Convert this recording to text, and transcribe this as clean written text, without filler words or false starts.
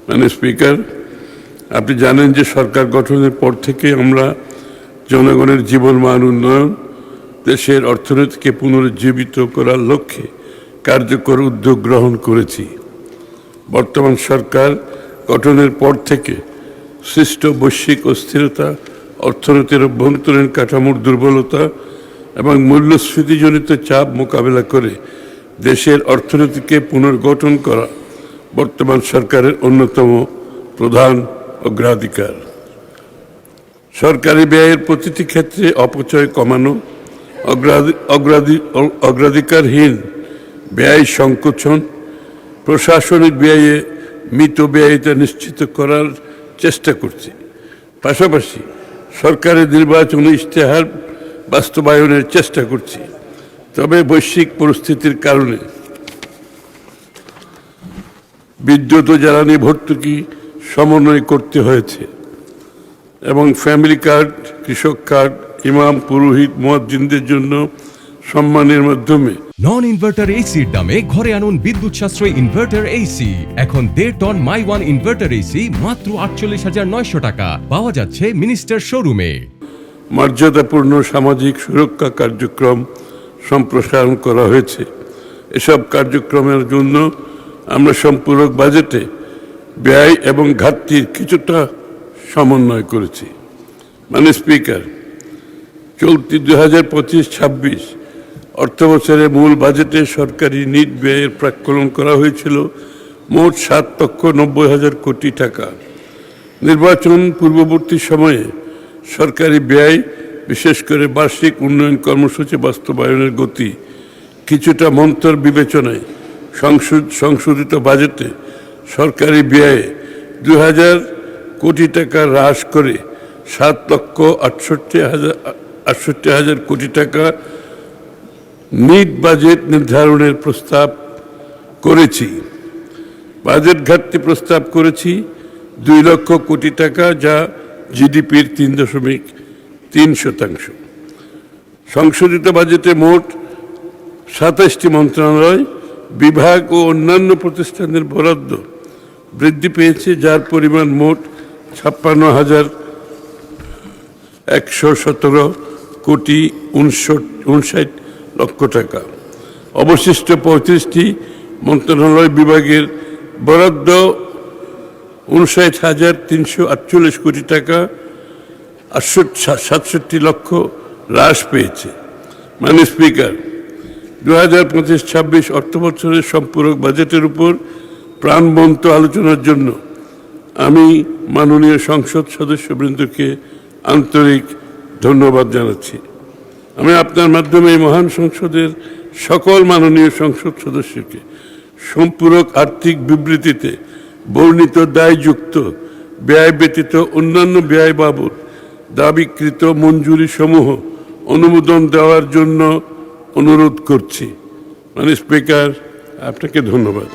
মাননীয় স্পিকার, আপনি জানেন যে সরকার গঠনের পর থেকে আমরা জনগণের জীবনমান উন্নয়ন, দেশের অর্থনীতিকে পুনরুজ্জীবিত করার লক্ষ্যে কার্যকর উদ্যোগ গ্রহণ করেছি। বর্তমান সরকার গঠনের পর থেকে সৃষ্ট বৈশ্বিক অস্থিরতা, অর্থনীতির অভ্যন্তরীণ কাঠামোর দুর্বলতা এবং মূল্যস্ফীতিজনিত চাপ মোকাবেলা করে দেশের অর্থনীতিকে পুনর্গঠন করা বর্তমান সরকারের অন্যতম প্রধান অগ্রাধিকার। সরকারি ব্যয়ের প্রতিটি ক্ষেত্রে অপচয় কমানো, অগ্রাধিকারহীন ব্যয় সংকোচন, প্রশাসনিক ব্যয়ে মিতব্যয়িতা নিশ্চিত করার চেষ্টা করছি। পাশাপাশি সরকারের নির্বাচনী ইশতেহার বাস্তবায়নের চেষ্টা করছি। তবে বৈশ্বিক পরিস্থিতির কারণে বিদ্যুৎ ও জ্বালানি ভর্তুকি সমন্বয় করতে হয়েছে এবং ফ্যামিলি কার্ড, কৃষক কার্ড, ইমাম, পুরোহিত, মুয়াজ্জিনদের জন্য সম্মানের মাধ্যমে নন ইনভার্টার এসির দামে ঘরে আনুন বিদ্যুৎ সাশ্রয়ী ইনভার্টার এসি। এখন 1.5 ton my one inverter AC মাত্র 48,900 টাকা পাওয়া যাচ্ছে মিনিস্টার শোরুমে। মর্যাদাপূর্ণ সামাজিক সুরক্ষা কার্যক্রম সম্প্রসারণ করা হয়েছে। এসব কার্যক্রমের জন্য আমরা সম্পূরক বাজেটে ব্যয় এবং ঘাটতির কিছুটা সমন্বয় করেছি। মাননীয় স্পিকার, চলতি 2025-26 অর্থবছরের মূল বাজেটে সরকারি নিট ব্যয়ের প্রাক্কলন করা হয়েছিল মোট 7,90,000 কোটি টাকা। নির্বাচন পূর্ববর্তী সময়ে সরকারি ব্যয়, বিশেষ করে বার্ষিক উন্নয়ন কর্মসূচি বাস্তবায়নের গতি কিছুটা মন্তর বিবেচনায় সংশোধিত বাজেটে সরকারি ব্যয়ে 2,000 কোটি টাকা হ্রাস করে 7,68,000 কোটি টাকা নিট বাজেট নির্ধারণের প্রস্তাব করেছি। বাজেট ঘাটতি প্রস্তাব করেছি 2 লক্ষ কোটি টাকা, যা জিডিপির 3.3%। সংশোধিত বাজেটে মোট 27টি মন্ত্রণালয়, বিভাগ ও অন্যান্য প্রতিষ্ঠানের বরাদ্দ বৃদ্ধি পেয়েছে, যার পরিমাণ মোট 56,117 কোটি 59 লক্ষ টাকা। অবশিষ্ট 35টি মন্ত্রণালয় বিভাগের বরাদ্দ 59,348 কোটি টাকা 67 লক্ষ হ্রাস পেয়েছে। মাননীয় স্পিকার, 2025-26 অর্থবছরের সম্পূরক বাজেটের উপর প্রাণবন্ত আলোচনার জন্য আমি মাননীয় সংসদ সদস্যবৃন্দকে আন্তরিক ধন্যবাদ জানাচ্ছি। আমি আপনার মাধ্যমে এই মহান সংসদের সকল মাননীয় সংসদ সদস্যকে সম্পূরক আর্থিক বিবৃতিতে বর্ণিত দায়যুক্ত ব্যয় ব্যতীত অন্যান্য ব্যয় বাবদ দাবিকৃত মঞ্জুরি সমূহ অনুমোদন দেওয়ার জন্য অনুরোধ করছি। মাননীয় স্পিকার, আপনাকে ধন্যবাদ।